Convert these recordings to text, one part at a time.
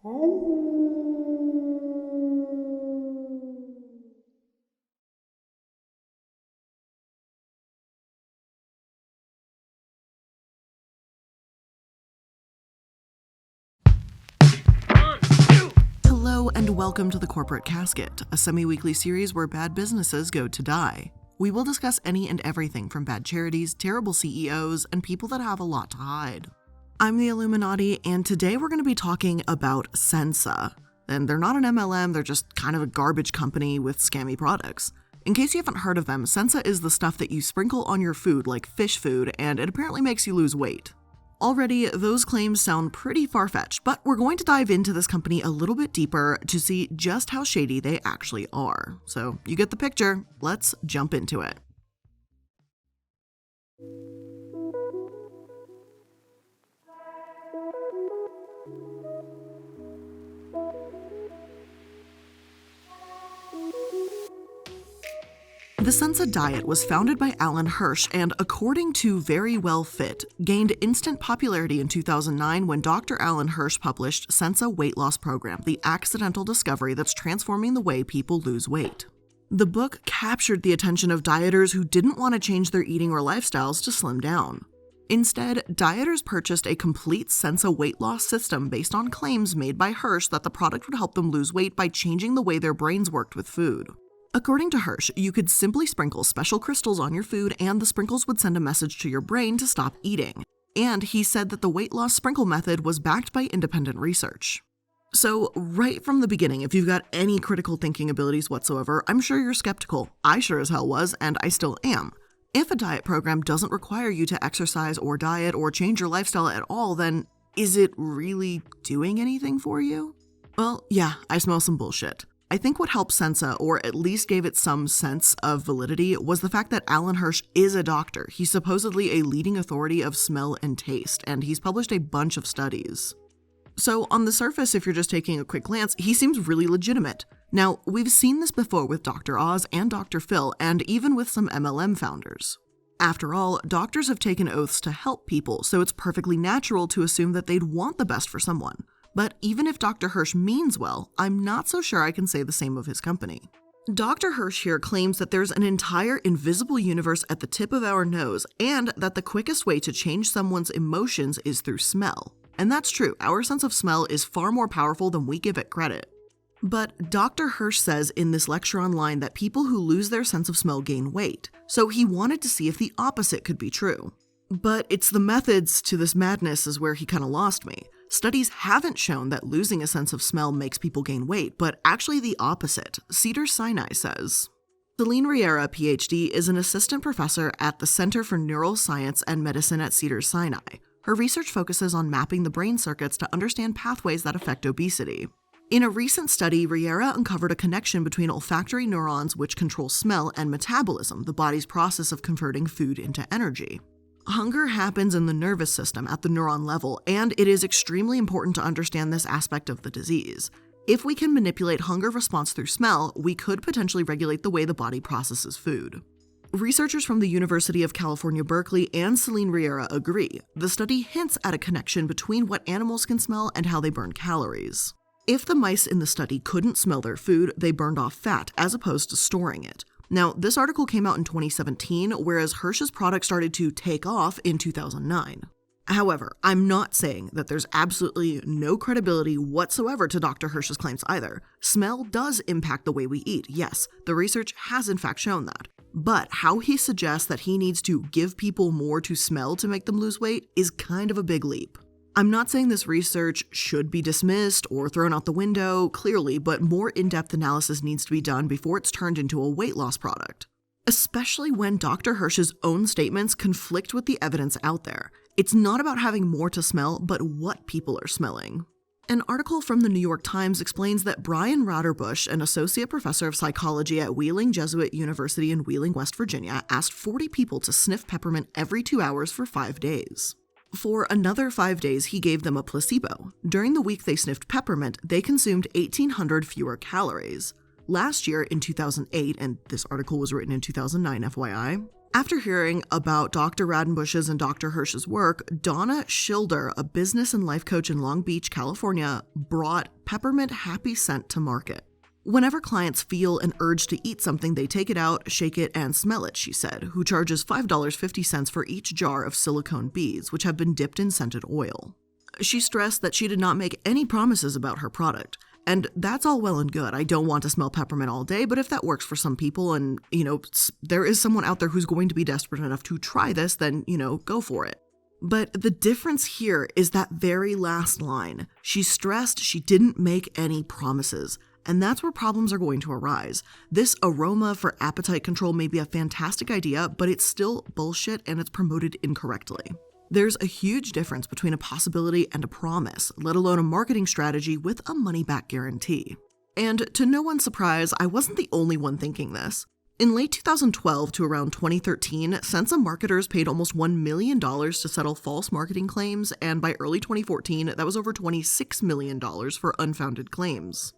Hello and welcome to the Corporate Casket, a semi-weekly series where bad businesses go to die. We will discuss any and everything from bad charities, terrible CEOs, and people that have a lot to hide. I'm the Illuminaughtii, and today we're going to be talking about Sensa. And they're not an MLM, they're just kind of a garbage company with scammy products. In case you haven't heard of them, Sensa is the stuff that you sprinkle on your food like fish food, and it apparently makes you lose weight. Already, those claims sound pretty far-fetched, but we're going to dive into this company a little bit deeper to see just how shady they actually are. So you get the picture, let's jump into it. The Sensa diet was founded by Alan Hirsch and, according to Very Well Fit, gained instant popularity in 2009 when Dr. Alan Hirsch published Sensa Weight Loss Program, the accidental discovery that's transforming the way people lose weight. The book captured the attention of dieters who didn't want to change their eating or lifestyles to slim down. Instead, dieters purchased a complete Sensa weight loss system based on claims made by Hirsch that the product would help them lose weight by changing the way their brains worked with food. According to Hirsch, you could simply sprinkle special crystals on your food and the sprinkles would send a message to your brain to stop eating. And he said that the weight loss sprinkle method was backed by independent research. So right from the beginning, if you've got any critical thinking abilities whatsoever, I'm sure you're skeptical. I sure as hell was, and I still am. If a diet program doesn't require you to exercise or diet or change your lifestyle at all, then is it really doing anything for you? Well, yeah, I smell some bullshit. I think what helped Sensa, or at least gave it some sense of validity, was the fact that Alan Hirsch is a doctor. He's supposedly a leading authority of smell and taste, and he's published a bunch of studies. So on the surface, if you're just taking a quick glance, he seems really legitimate. Now, we've seen this before with Dr. Oz and Dr. Phil, and even with some MLM founders. After all, doctors have taken oaths to help people, so it's perfectly natural to assume that they'd want the best for someone. But even if Dr. Hirsch means well, I'm not so sure I can say the same of his company. Dr. Hirsch here claims that there's an entire invisible universe at the tip of our nose, and that the quickest way to change someone's emotions is through smell. And that's true, our sense of smell is far more powerful than we give it credit. But Dr. Hirsch says in this lecture online that people who lose their sense of smell gain weight, so he wanted to see if the opposite could be true. But it's the methods to this madness is where he kind of lost me. Studies haven't shown that losing a sense of smell makes people gain weight, but actually the opposite, Cedars-Sinai says. Celine Riera, PhD, is an assistant professor at the Center for Neural Science and Medicine at Cedars-Sinai. Her research focuses on mapping the brain circuits to understand pathways that affect obesity. In a recent study, Riera uncovered a connection between olfactory neurons, which control smell, and metabolism, the body's process of converting food into energy. Hunger happens in the nervous system at the neuron level, and it is extremely important to understand this aspect of the disease. If we can manipulate hunger response through smell, we could potentially regulate the way the body processes food. Researchers from the University of California, Berkeley and Celine Riera agree. The study hints at a connection between what animals can smell and how they burn calories. If the mice in the study couldn't smell their food, they burned off fat as opposed to storing it. Now, this article came out in 2017, whereas Hirsch's product started to take off in 2009. However, I'm not saying that there's absolutely no credibility whatsoever to Dr. Hirsch's claims either. Smell does impact the way we eat, yes, the research has in fact shown that. But how he suggests that he needs to give people more to smell to make them lose weight is kind of a big leap. I'm not saying this research should be dismissed or thrown out the window, clearly, but more in-depth analysis needs to be done before it's turned into a weight loss product. Especially when Dr. Hirsch's own statements conflict with the evidence out there. It's not about having more to smell, but what people are smelling. An article from the New York Times explains that Brian Rauterbush, an associate professor of psychology at Wheeling Jesuit University in Wheeling, West Virginia, asked 40 people to sniff peppermint every 2 hours for 5 days. For another 5 days, he gave them a placebo. During the week they sniffed peppermint, they consumed 1,800 fewer calories. Last year, in 2008, and this article was written in 2009, FYI, After hearing about Dr. Radenbush's and Dr. Hirsch's work, Donna Schilder, a business and life coach in Long Beach, California, brought Peppermint Happy Scent to market. Whenever clients feel an urge to eat something, they take it out, shake it, and smell it, she said, who charges $5.50 for each jar of silicone beads, which have been dipped in scented oil. She stressed that she did not make any promises about her product. And that's all well and good. I don't want to smell peppermint all day, but if that works for some people and, there is someone out there who's going to be desperate enough to try this, then, go for it. But the difference here is that very last line. She stressed she didn't make any promises. And that's where problems are going to arise. This aroma for appetite control may be a fantastic idea, but it's still bullshit and it's promoted incorrectly. There's a huge difference between a possibility and a promise, let alone a marketing strategy with a money-back guarantee. And to no one's surprise, I wasn't the only one thinking this. In late 2012 to around 2013, Sensa marketers paid almost $1 million to settle false marketing claims, and by early 2014, that was over $26 million for unfounded claims.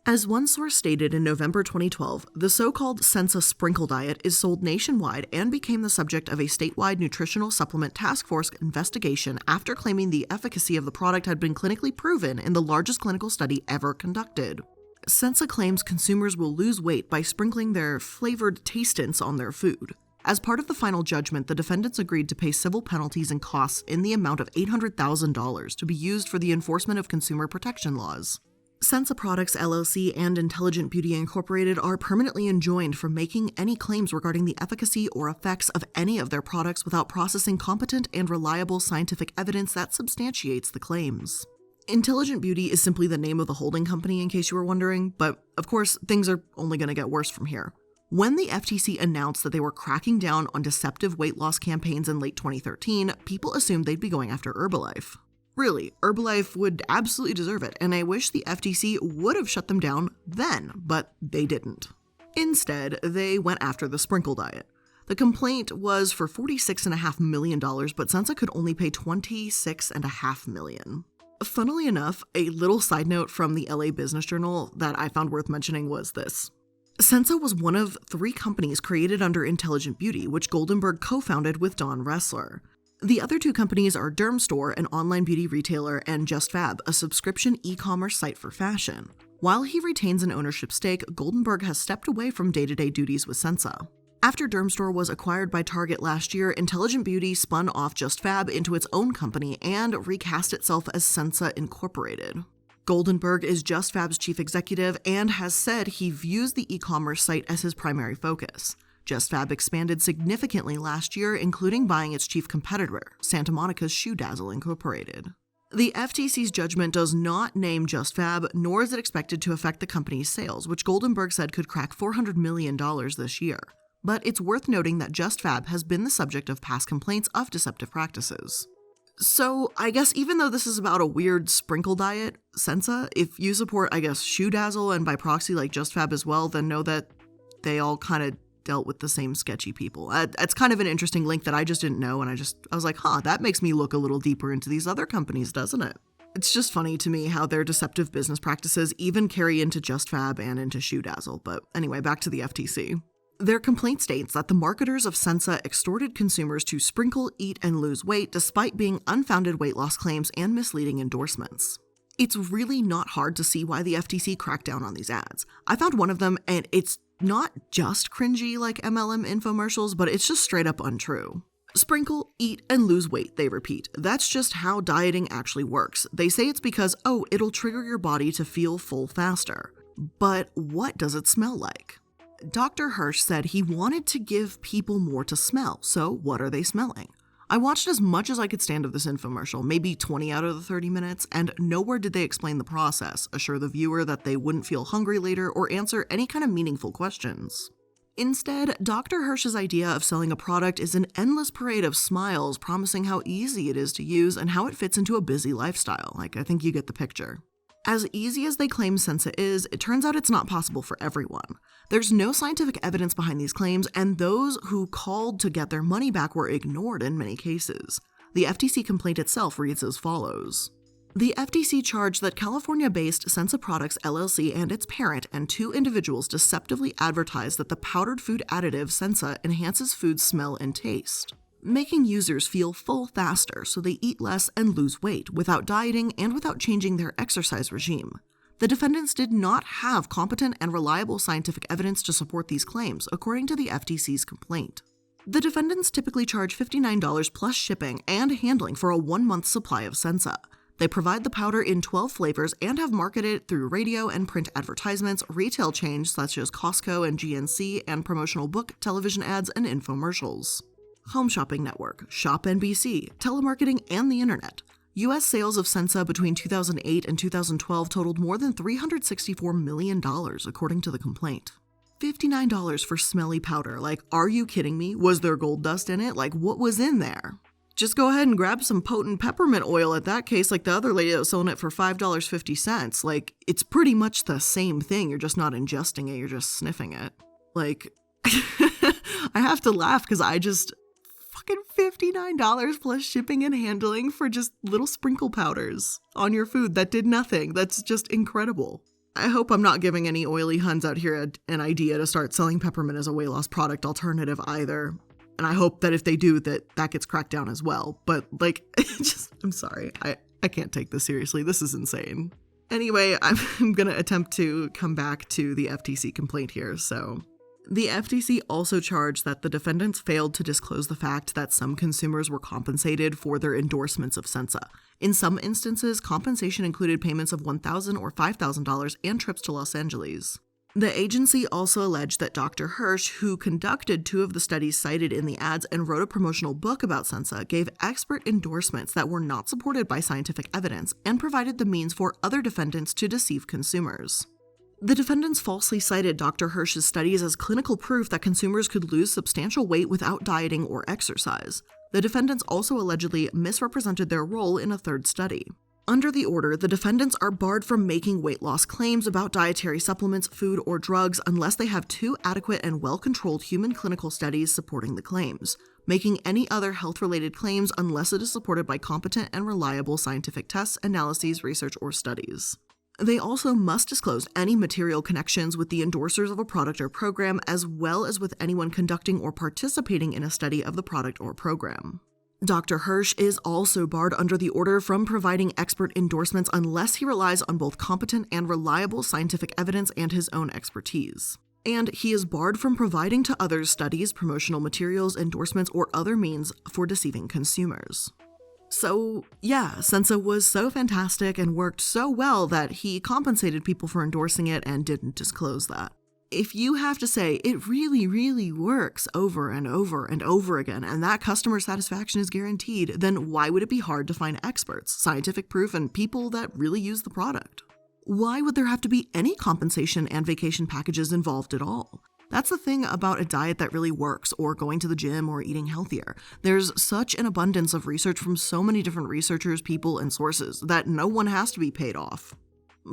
As one source stated in November 2012, the so-called Sensa Sprinkle Diet is sold nationwide and became the subject of a statewide nutritional supplement task force investigation after claiming the efficacy of the product had been clinically proven in the largest clinical study ever conducted. Sensa claims consumers will lose weight by sprinkling their flavored tastants on their food. As part of the final judgment, the defendants agreed to pay civil penalties and costs in the amount of $800,000 to be used for the enforcement of consumer protection laws. Sensa Products LLC and Intelligent Beauty Incorporated are permanently enjoined from making any claims regarding the efficacy or effects of any of their products without processing competent and reliable scientific evidence that substantiates the claims. Intelligent Beauty is simply the name of the holding company, in case you were wondering, but of course, things are only going to get worse from here. When the FTC announced that they were cracking down on deceptive weight loss campaigns in late 2013, people assumed they'd be going after Herbalife. Really, Herbalife would absolutely deserve it, and I wish the FTC would have shut them down then, but they didn't. Instead, they went after the Sprinkle Diet. The complaint was for $46.5 million, but Sensa could only pay $26.5 million. Funnily enough, a little side note from the LA Business Journal that I found worth mentioning was this. Sensa was one of 3 companies created under Intelligent Beauty, which Goldenberg co-founded with Don Ressler. The other 2 companies are Dermstore, an online beauty retailer, and JustFab, a subscription e-commerce site for fashion. While he retains an ownership stake, Goldenberg has stepped away from day-to-day duties with Sensa. After Dermstore was acquired by Target last year, Intelligent Beauty spun off JustFab into its own company and recast itself as Sensa Incorporated. Goldenberg is JustFab's chief executive and has said he views the e-commerce site as his primary focus. JustFab expanded significantly last year, including buying its chief competitor, Santa Monica's Shoe Dazzle Incorporated. The FTC's judgment does not name JustFab, nor is it expected to affect the company's sales, which Goldenberg said could crack $400 million this year. But it's worth noting that JustFab has been the subject of past complaints of deceptive practices. So, I guess even though this is about a weird sprinkle diet, Sensa, if you support, Shoe Dazzle and by proxy JustFab as well, then know that they all kind of dealt with the same sketchy people. That's kind of an interesting link that I just didn't know, and I was like, that makes me look a little deeper into these other companies, doesn't it? It's just funny to me how their deceptive business practices even carry into JustFab and into Shoe Dazzle. But anyway, back to the FTC. Their complaint states that the marketers of Sensa extorted consumers to sprinkle, eat, and lose weight despite being unfounded weight loss claims and misleading endorsements. It's really not hard to see why the FTC cracked down on these ads. I found one of them, and it's not just cringy like MLM infomercials, but it's just straight up untrue. Sprinkle, eat, and lose weight, they repeat. That's just how dieting actually works. They say it's because, it'll trigger your body to feel full faster. But what does it smell like? Dr. Hirsch said he wanted to give people more to smell, so what are they smelling? I watched as much as I could stand of this infomercial, maybe 20 out of the 30 minutes, and nowhere did they explain the process, assure the viewer that they wouldn't feel hungry later, or answer any kind of meaningful questions. Instead, Dr. Hirsch's idea of selling a product is an endless parade of smiles promising how easy it is to use and how it fits into a busy lifestyle. I think you get the picture. As easy as they claim Sensa is, it turns out it's not possible for everyone. There's no scientific evidence behind these claims, and those who called to get their money back were ignored in many cases. The FTC complaint itself reads as follows. The FTC charged that California-based Sensa Products LLC and its parent and 2 individuals deceptively advertised that the powdered food additive Sensa enhances food's smell and taste, making users feel full faster so they eat less and lose weight without dieting and without changing their exercise regime. The defendants did not have competent and reliable scientific evidence to support these claims, according to the FTC's complaint. The defendants typically charge $59 plus shipping and handling for a 1-month supply of Sensa. They provide the powder in 12 flavors and have marketed it through radio and print advertisements, retail chains such as Costco and GNC, and promotional book, television ads, and infomercials. Home shopping network, Shop NBC, telemarketing, and the internet. U.S. sales of Sensa between 2008 and 2012 totaled more than $364 million, according to the complaint. $59 for smelly powder. Like, are you kidding me? Was there gold dust in it? Like, what was in there? Just go ahead and grab some potent peppermint oil at that case, like the other lady that was selling it for $5.50. Like, it's pretty much the same thing. You're just not ingesting it, you're just sniffing it. Like, I have to laugh because I just fucking $59 plus shipping and handling for just little sprinkle powders on your food that did nothing. That's just incredible. I hope I'm not giving any oily huns out here an idea to start selling peppermint as a weight loss product alternative either. And I hope that if they do, that gets cracked down as well. But, like, I'm sorry. I can't take this seriously. This is insane. Anyway, I'm going to attempt to come back to the FTC complaint here. So, the FTC also charged that the defendants failed to disclose the fact that some consumers were compensated for their endorsements of Sensa. In some instances, compensation included payments of $1,000 or $5,000 and trips to Los Angeles. The agency also alleged that Dr. Hirsch, who conducted 2 of the studies cited in the ads and wrote a promotional book about Sensa, gave expert endorsements that were not supported by scientific evidence and provided the means for other defendants to deceive consumers. The defendants falsely cited Dr. Hirsch's studies as clinical proof that consumers could lose substantial weight without dieting or exercise. The defendants also allegedly misrepresented their role in a 3rd study. Under the order, the defendants are barred from making weight loss claims about dietary supplements, food, or drugs unless they have 2 adequate and well-controlled human clinical studies supporting the claims, making any other health-related claims unless it is supported by competent and reliable scientific tests, analyses, research, or studies. They also must disclose any material connections with the endorsers of a product or program, as well as with anyone conducting or participating in a study of the product or program. Dr. Hirsch is also barred under the order from providing expert endorsements unless he relies on both competent and reliable scientific evidence and his own expertise. And he is barred from providing to others studies, promotional materials, endorsements, or other means for deceiving consumers. So, yeah, Sensa was so fantastic and worked so well that he compensated people for endorsing it and didn't disclose that. If you have to say it really, really works over and over and over again, and that customer satisfaction is guaranteed, then why would it be hard to find experts, scientific proof, and people that really use the product? Why would there have to be any compensation and vacation packages involved at all? That's the thing about a diet that really works, or going to the gym, or eating healthier. There's such an abundance of research from so many different researchers, people, and sources that no one has to be paid off.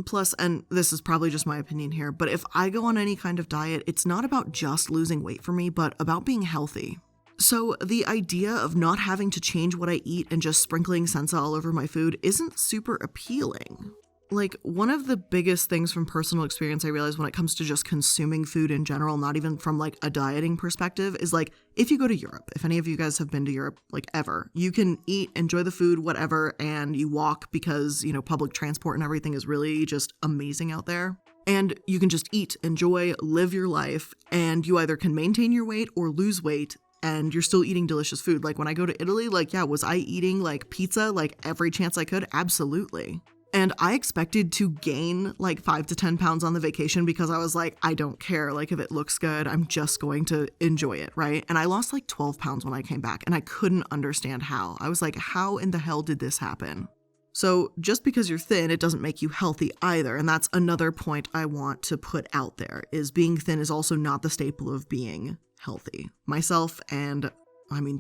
Plus, and this is probably just my opinion here, but if I go on any kind of diet, it's not about just losing weight for me, but about being healthy. So the idea of not having to change what I eat and just sprinkling Sensa all over my food isn't super appealing. Like, one of the biggest things from personal experience I realize when it comes to just consuming food in general, not even from like a dieting perspective, is like, if you go to Europe, if any of you guys have been to Europe, like ever, you can eat, enjoy the food, whatever, and you walk because, you know, public transport and everything is really just amazing out there. And you can just eat, enjoy, live your life, and you either can maintain your weight or lose weight, and you're still eating delicious food. Like when I go to Italy, like, yeah, was I eating like pizza like every chance I could? Absolutely. And I expected to gain like 5 to 10 pounds on the vacation because I was like, I don't care. Like, if it looks good, I'm just going to enjoy it, right? And I lost like 12 pounds when I came back, and I couldn't understand how. I was like, how in the hell did this happen? So just because you're thin, it doesn't make you healthy either. And that's another point I want to put out there, is being thin is also not the staple of being healthy. Myself and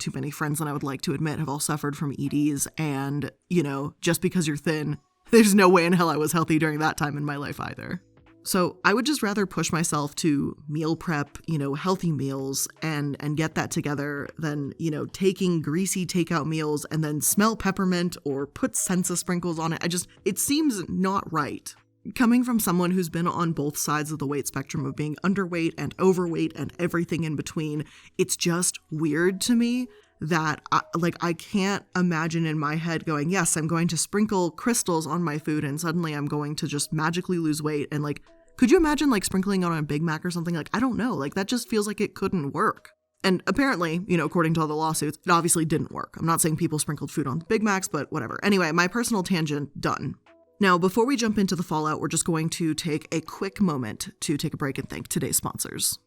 too many friends than I would like to admit have all suffered from EDs. And, you know, just because you're thin, there's no way in hell I was healthy during that time in my life either. So I would just rather push myself to meal prep, healthy meals and get that together than, taking greasy takeout meals and then smell peppermint or put Sensa sprinkles on it. It seems not right. Coming from someone who's been on both sides of the weight spectrum of being underweight and overweight and everything in between, it's just weird to me that I can't imagine in my head going, yes, I'm going to sprinkle crystals on my food and suddenly I'm going to just magically lose weight. And could you imagine sprinkling on a Big Mac or something? I don't know. That just feels like it couldn't work. And apparently, according to all the lawsuits, it obviously didn't work. I'm not saying people sprinkled food on Big Macs, but whatever. Anyway, my personal tangent done. Now, before we jump into the fallout, we're just going to take a quick moment to take a break and thank today's sponsors.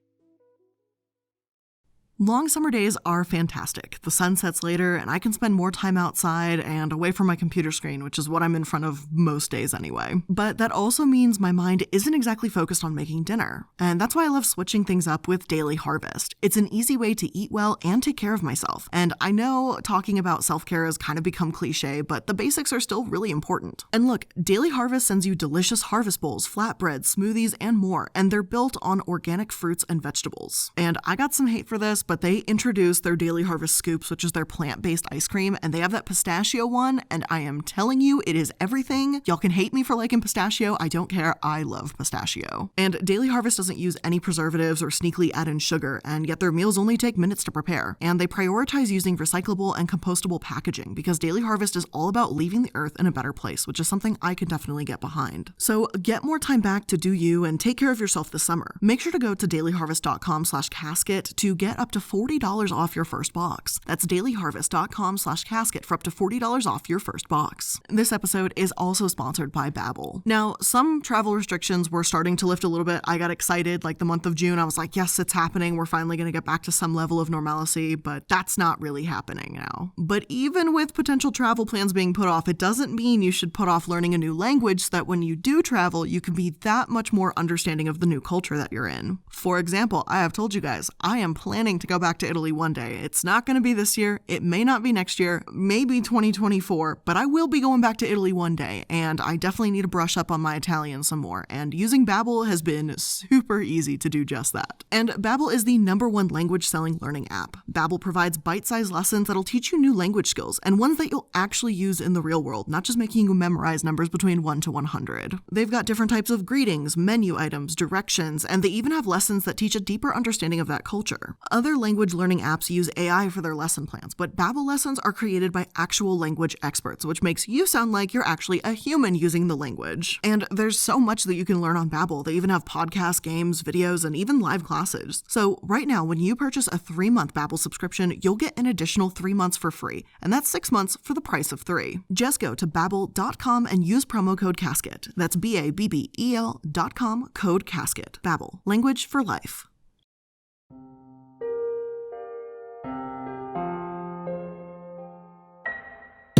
Long summer days are fantastic. The sun sets later and I can spend more time outside and away from my computer screen, which is what I'm in front of most days anyway. But that also means my mind isn't exactly focused on making dinner. And that's why I love switching things up with Daily Harvest. It's an easy way to eat well and take care of myself. And I know talking about self-care has kind of become cliche, but the basics are still really important. And look, Daily Harvest sends you delicious harvest bowls, flatbreads, smoothies, and more. And they're built on organic fruits and vegetables. And I got some hate for this, but they introduced their Daily Harvest Scoops, which is their plant-based ice cream, and they have that pistachio one, and I am telling you, it is everything. Y'all can hate me for liking pistachio. I don't care. I love pistachio. And Daily Harvest doesn't use any preservatives or sneakily add in sugar, and yet their meals only take minutes to prepare. And they prioritize using recyclable and compostable packaging because Daily Harvest is all about leaving the earth in a better place, which is something I can definitely get behind. So get more time back to do you and take care of yourself this summer. Make sure to go to dailyharvest.com/casket to get up to $40 off your first box. That's dailyharvest.com/casket for up to $40 off your first box. This episode is also sponsored by Babbel. Now, some travel restrictions were starting to lift a little bit. I got excited the month of June. I was like, yes, it's happening. We're finally going to get back to some level of normalcy, but that's not really happening now. But even with potential travel plans being put off, it doesn't mean you should put off learning a new language so that when you do travel, you can be that much more understanding of the new culture that you're in. For example, I have told you guys, I am planning to go back to Italy one day. It's not going to be this year. It may not be next year, maybe 2024, but I will be going back to Italy one day, and I definitely need to brush up on my Italian some more, and using Babbel has been super easy to do just that. And Babbel is the #1 language selling learning app. Babbel provides bite-sized lessons that'll teach you new language skills, and ones that you'll actually use in the real world, not just making you memorize numbers between 1 to 100. They've got different types of greetings, menu items, directions, and they even have lessons that teach a deeper understanding of that culture. Other language learning apps use AI for their lesson plans, but Babbel lessons are created by actual language experts, which makes you sound like you're actually a human using the language. And there's so much that you can learn on Babbel. They even have podcasts, games, videos, and even live classes. So right now, when you purchase a 3-month Babbel subscription, you'll get an additional 3 months for free, and that's 6 months for the price of 3. Just go to babbel.com and use promo code CASKET. That's BABBEL.com, code CASKET. Babbel, language for life.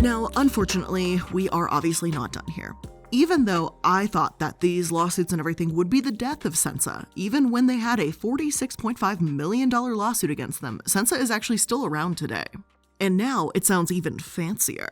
Now, unfortunately, we are obviously not done here. Even though I thought that these lawsuits and everything would be the death of Sensa, even when they had a $46.5 million lawsuit against them, Sensa is actually still around today. And now it sounds even fancier.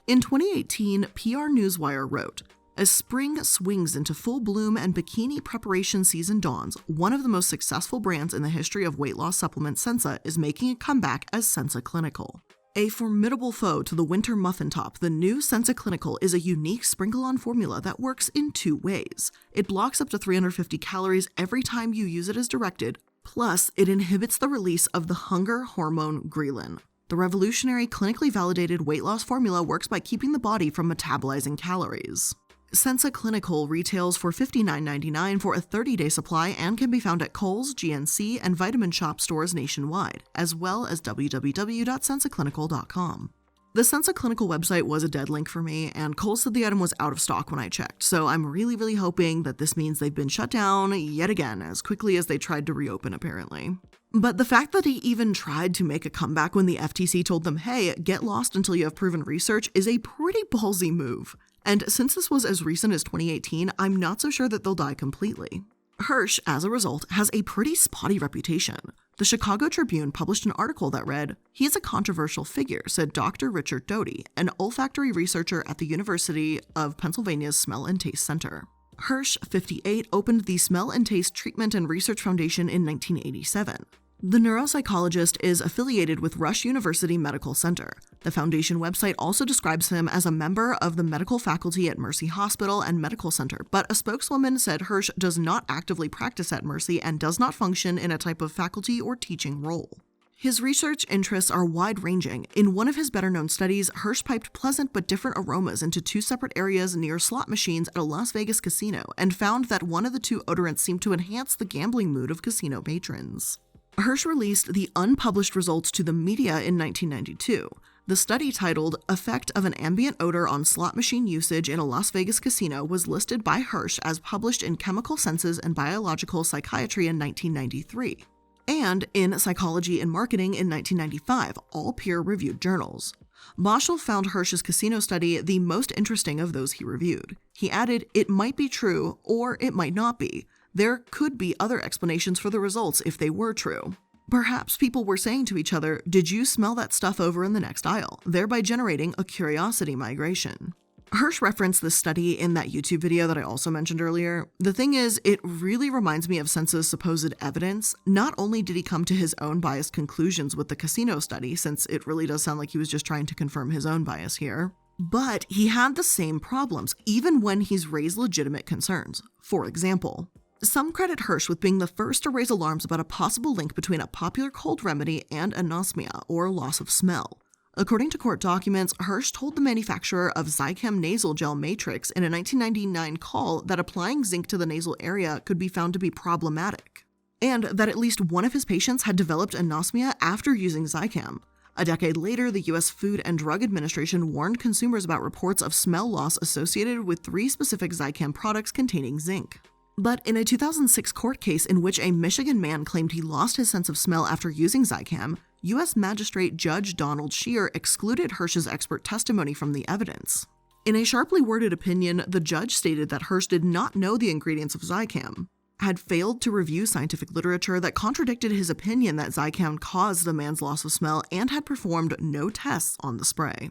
In 2018, PR Newswire wrote, "As spring swings into full bloom and bikini preparation season dawns, one of the most successful brands in the history of weight loss supplement, Sensa, is making a comeback as Sensa Clinical. A formidable foe to the winter muffin top, the new Sensa Clinical is a unique sprinkle-on formula that works in 2 ways. It blocks up to 350 calories every time you use it as directed, plus it inhibits the release of the hunger hormone ghrelin. The revolutionary, clinically validated weight loss formula works by keeping the body from metabolizing calories." Sensa Clinical retails for $59.99 for a 30-day supply and can be found at Kohl's, GNC, and Vitamin Shoppe stores nationwide, as well as www.sensaclinical.com. The Sensa Clinical website was a dead link for me, and Kohl's said the item was out of stock when I checked, so I'm really hoping that this means they've been shut down yet again as quickly as they tried to reopen, apparently. But the fact that they even tried to make a comeback when the FTC told them, hey, get lost until you have proven research, is a pretty ballsy move. And since this was as recent as 2018, I'm not so sure that they'll die completely. Hirsch, as a result, has a pretty spotty reputation. The Chicago Tribune published an article that read, "He's a controversial figure," said Dr. Richard Doty, an olfactory researcher at the University of Pennsylvania's Smell and Taste Center. Hirsch, 58, opened the Smell and Taste Treatment and Research Foundation in 1987. The neuropsychologist is affiliated with Rush University Medical Center. The foundation website also describes him as a member of the medical faculty at Mercy Hospital and Medical Center, but a spokeswoman said Hirsch does not actively practice at Mercy and does not function in a type of faculty or teaching role. His research interests are wide-ranging. In one of his better-known studies, Hirsch piped pleasant but different aromas into two separate areas near slot machines at a Las Vegas casino and found that one of the two odorants seemed to enhance the gambling mood of casino patrons. Hirsch released the unpublished results to the media in 1992. The study, titled Effect of an Ambient Odor on Slot Machine Usage in a Las Vegas Casino, was listed by Hirsch as published in Chemical Senses and Biological Psychiatry in 1993. And in Psychology and Marketing in 1995, all peer-reviewed journals. Moschel found Hirsch's casino study the most interesting of those he reviewed. He added, "It might be true, or it might not be. There could be other explanations for the results if they were true. Perhaps people were saying to each other, 'Did you smell that stuff over in the next aisle?' thereby generating a curiosity migration." Hirsch referenced this study in that YouTube video that I also mentioned earlier. The thing is, it really reminds me of Sensa's supposed evidence. Not only did he come to his own biased conclusions with the casino study, since it really does sound like he was just trying to confirm his own bias here, but he had the same problems, even when he's raised legitimate concerns. For example, some credit Hirsch with being the first to raise alarms about a possible link between a popular cold remedy and anosmia, or loss of smell. According to court documents, Hirsch told the manufacturer of Zicam nasal gel Matrix in a 1999 call that applying zinc to the nasal area could be found to be problematic, and that at least one of his patients had developed anosmia after using Zicam. A decade later, the U.S. Food and Drug Administration warned consumers about reports of smell loss associated with 3 specific Zicam products containing zinc. But in a 2006 court case in which a Michigan man claimed he lost his sense of smell after using Zicam, U.S. Magistrate Judge Donald Scheer excluded Hirsch's expert testimony from the evidence. In a sharply worded opinion, the judge stated that Hirsch did not know the ingredients of Zicam, had failed to review scientific literature that contradicted his opinion that Zicam caused the man's loss of smell, and had performed no tests on the spray.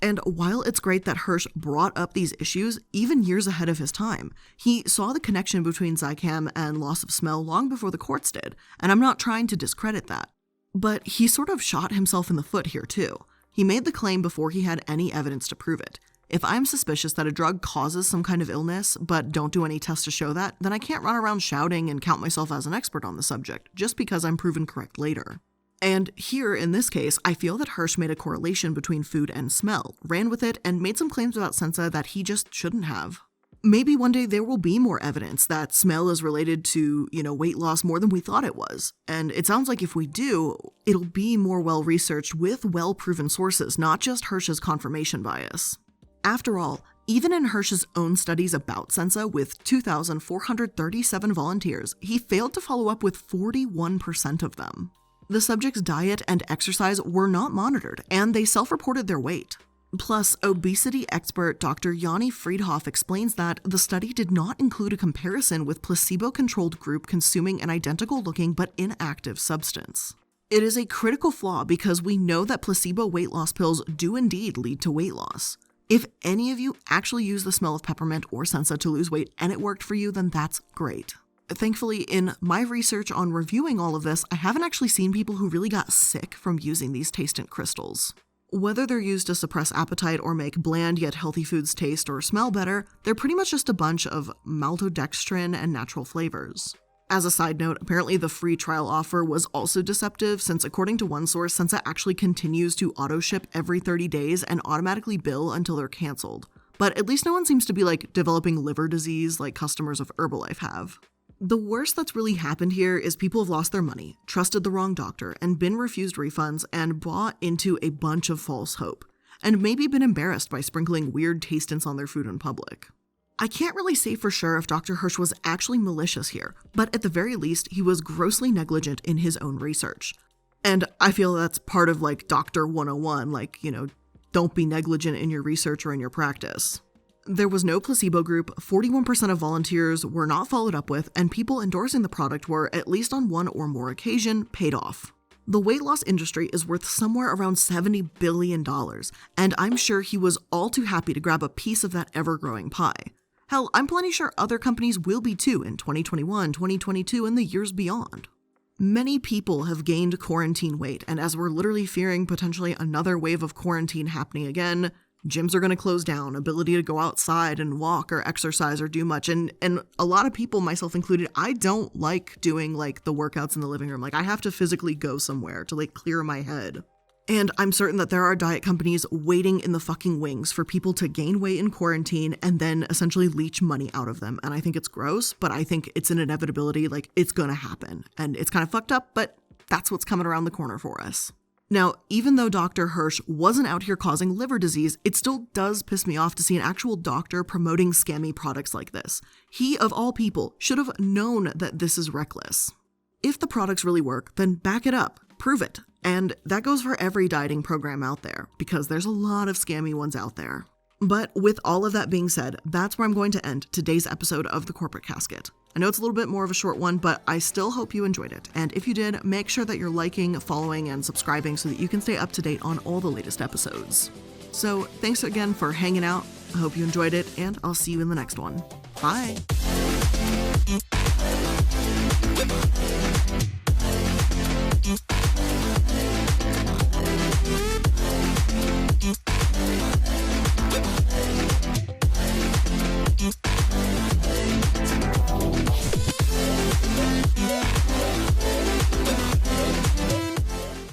And while it's great that Hirsch brought up these issues even years ahead of his time, he saw the connection between Zicam and loss of smell long before the courts did, and I'm not trying to discredit that. But he sort of shot himself in the foot here too. He made the claim before he had any evidence to prove it. If I'm suspicious that a drug causes some kind of illness, but don't do any tests to show that, then I can't run around shouting and count myself as an expert on the subject, just because I'm proven correct later. And here, in this case, I feel that Hirsch made a correlation between food and smell, ran with it, and made some claims about Sensa that he just shouldn't have. Maybe one day there will be more evidence that smell is related to, weight loss more than we thought it was. And it sounds like if we do, it'll be more well-researched with well-proven sources, not just Hirsch's confirmation bias. After all, even in Hirsch's own studies about Sensa with 2,437 volunteers, he failed to follow up with 41% of them. The subjects' diet and exercise were not monitored, and they self-reported their weight. Plus, obesity expert Dr. Yanni Friedhoff explains that the study did not include a comparison with placebo-controlled group consuming an identical-looking but inactive substance. It is a critical flaw because we know that placebo weight loss pills do indeed lead to weight loss. If any of you actually use the smell of peppermint or Sensa to lose weight and it worked for you, then that's great. Thankfully, in my research on reviewing all of this, I haven't actually seen people who really got sick from using these tastant crystals. Whether they're used to suppress appetite or make bland yet healthy foods taste or smell better, they're pretty much just a bunch of maltodextrin and natural flavors. As a side note, apparently the free trial offer was also deceptive, since according to one source, Sensa actually continues to auto-ship every 30 days and automatically bill until they're canceled. But at least no one seems to be developing liver disease like customers of Herbalife have. The worst that's really happened here is people have lost their money, trusted the wrong doctor, and been refused refunds and bought into a bunch of false hope, and maybe been embarrassed by sprinkling weird tastants on their food in public. I can't really say for sure if Dr. Hirsch was actually malicious here, but at the very least, he was grossly negligent in his own research. And I feel that's part of Dr. 101, don't be negligent in your research or in your practice. There was no placebo group, 41% of volunteers were not followed up with, and people endorsing the product were, at least on one or more occasion, paid off. The weight loss industry is worth somewhere around $70 billion, and I'm sure he was all too happy to grab a piece of that ever-growing pie. Hell, I'm plenty sure other companies will be too in 2021, 2022, and the years beyond. Many people have gained quarantine weight, and as we're literally fearing potentially another wave of quarantine happening again, gyms are going to close down, ability to go outside and walk or exercise or do much. And a lot of people, myself included, I don't like doing like the workouts in the living room. Like I have to physically go somewhere to like clear my head. And I'm certain that there are diet companies waiting in the fucking wings for people to gain weight in quarantine and then essentially leech money out of them. And I think it's gross, but I think it's an inevitability. Like it's going to happen. And it's kind of fucked up, but that's what's coming around the corner for us. Now, even though Dr. Hirsch wasn't out here causing liver disease, it still does piss me off to see an actual doctor promoting scammy products like this. He, of all people, should have known that this is reckless. If the products really work, then back it up, prove it. And that goes for every dieting program out there, because there's a lot of scammy ones out there. But with all of that being said, that's where I'm going to end today's episode of The Corporate Casket. I know it's a little bit more of a short one, but I still hope you enjoyed it. And if you did, make sure that you're liking, following, and subscribing so that you can stay up to date on all the latest episodes. So thanks again for hanging out. I hope you enjoyed it, and I'll see you in the next one. Bye.